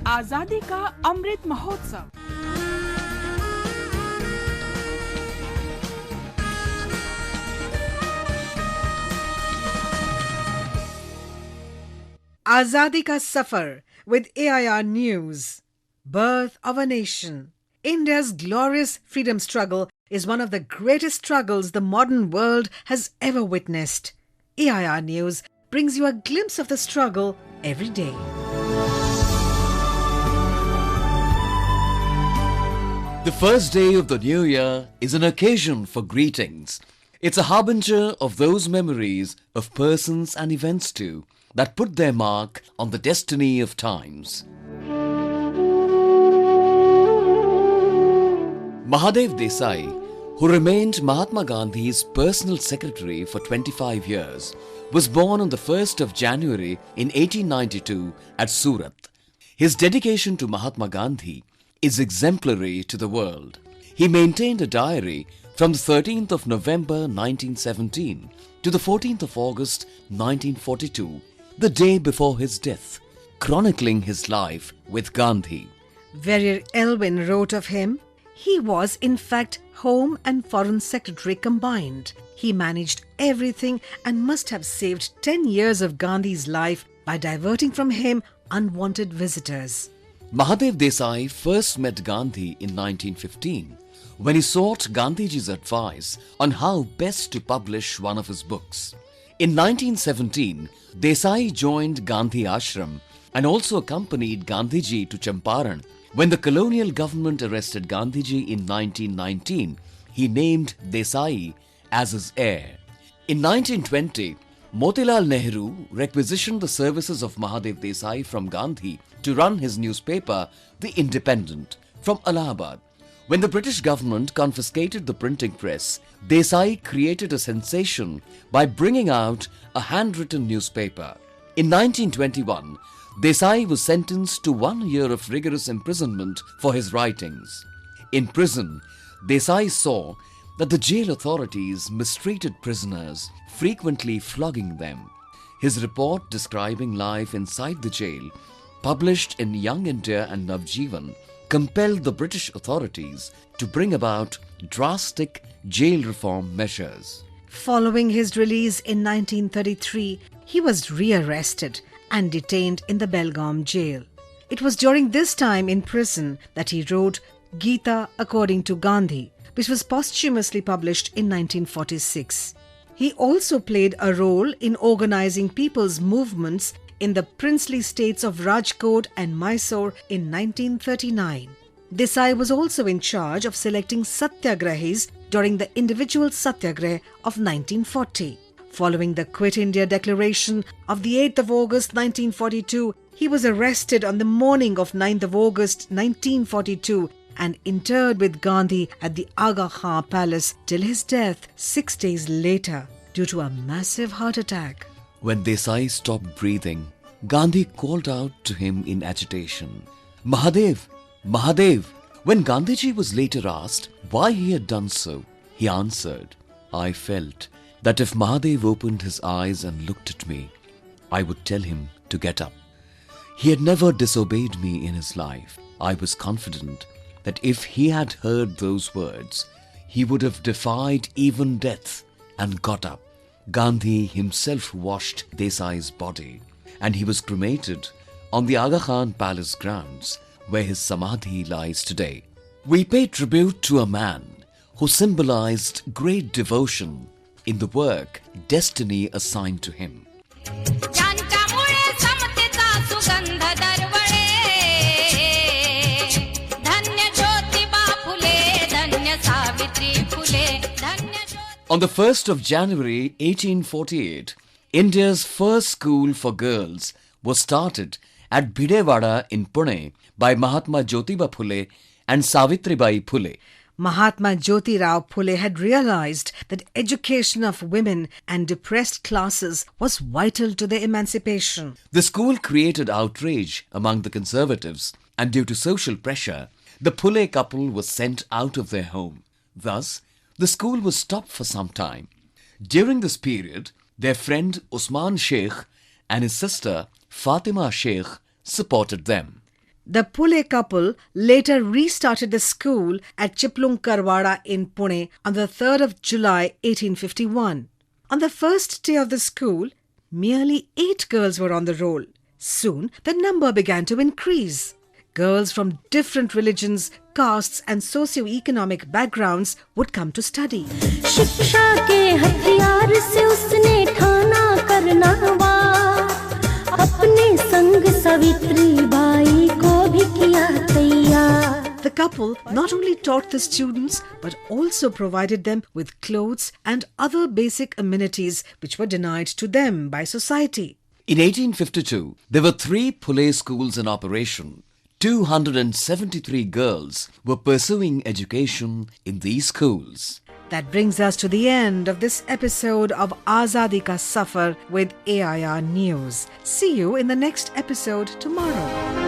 आजादी का Amrit Mahotsav. Azadi ka Safar with AIR News. Birth of a Nation. India's glorious freedom struggle is one of the greatest struggles the modern world has ever witnessed. AIR News brings you a glimpse of the struggle every day. The first day of the new year is an occasion for greetings. It's a harbinger of those memories of persons and events too that put their mark on the destiny of times. Mahadev Desai, who remained Mahatma Gandhi's personal secretary for 25 years, was born on the 1st of January in 1892 at Surat. His dedication to Mahatma Gandhi is exemplary to the world. He maintained a diary from the 13th of November 1917 to the 14th of August 1942, the day before his death, chronicling his life with Gandhi. Verrier Elwin wrote of him, he was in fact Home and Foreign Secretary combined. He managed everything and must have saved 10 years of Gandhi's life by diverting from him unwanted visitors. Mahadev Desai first met Gandhi in 1915 when he sought Gandhiji's advice on how best to publish one of his books. In 1917, Desai joined Gandhi Ashram and also accompanied Gandhiji to Champaran. When the colonial government arrested Gandhiji in 1919, he named Desai as his heir. In 1920, Motilal Nehru requisitioned the services of Mahadev Desai from Gandhi to run his newspaper, The Independent, from Allahabad. When the British government confiscated the printing press, Desai created a sensation by bringing out a handwritten newspaper. In 1921, Desai was sentenced to 1 year of rigorous imprisonment for his writings. In prison, Desai saw that the jail authorities mistreated prisoners, frequently flogging them. His report describing life inside the jail, published in Young India and Navajivan, compelled the British authorities to bring about drastic jail reform measures. Following his release in 1933, he was rearrested and detained in the Belgaum Jail. It was during this time in prison that he wrote Gita According to Gandhi, which was posthumously published in 1946. He also played a role in organizing people's movements in the princely states of Rajkot and Mysore in 1939. Desai was also in charge of selecting Satyagrahis during the Individual Satyagraha of 1940. Following the Quit India Declaration of the 8th of August 1942, he was arrested on the morning of 9th of August 1942 and interred with Gandhi at the Aga Khan Palace till his death 6 days later due to a massive heart attack. When Desai stopped breathing, Gandhi called out to him in agitation, "Mahadev! Mahadev!" When Gandhiji was later asked why he had done so, he answered, "I felt that if Mahadev opened his eyes and looked at me, I would tell him to get up." He had never disobeyed me in his life. I was confident that if he had heard those words, he would have defied even death and got up. Gandhi himself washed Desai's body and he was cremated on the Aga Khan Palace grounds where his samadhi lies today. We pay tribute to a man who symbolized great devotion in the work destiny assigned to him. On the 1st of January 1848, India's first school for girls was started at Bhidewada in Pune by Mahatma Jyotiba Phule and Savitribai Phule. Mahatma Jyotirao Phule had realized that education of women and depressed classes was vital to their emancipation. The school created outrage among the conservatives, and due to social pressure, the Phule couple was sent out of their home. Thus, the school was stopped for some time. During this period, their friend Usman Sheikh and his sister Fatima Sheikh supported them. The Phule couple later restarted the school at Chiplunkarwada in Pune on the 3rd of July 1851. On the first day of the school, merely 8 girls were on the roll. Soon, the number began to increase. Girls from different religions, castes and socio-economic backgrounds would come to study. शिक्षा के हथियार से उसने ठाना करना वार, अपने संग Savitri by को भी किया तैयार. The couple not only taught the students but also provided them with clothes and other basic amenities which were denied to them by society. In 1852, there were 3 Phule schools in operation. 273 girls were pursuing education in these schools. That brings us to the end of this episode of Azadi Ka Safar with AIR News. See you in the next episode tomorrow.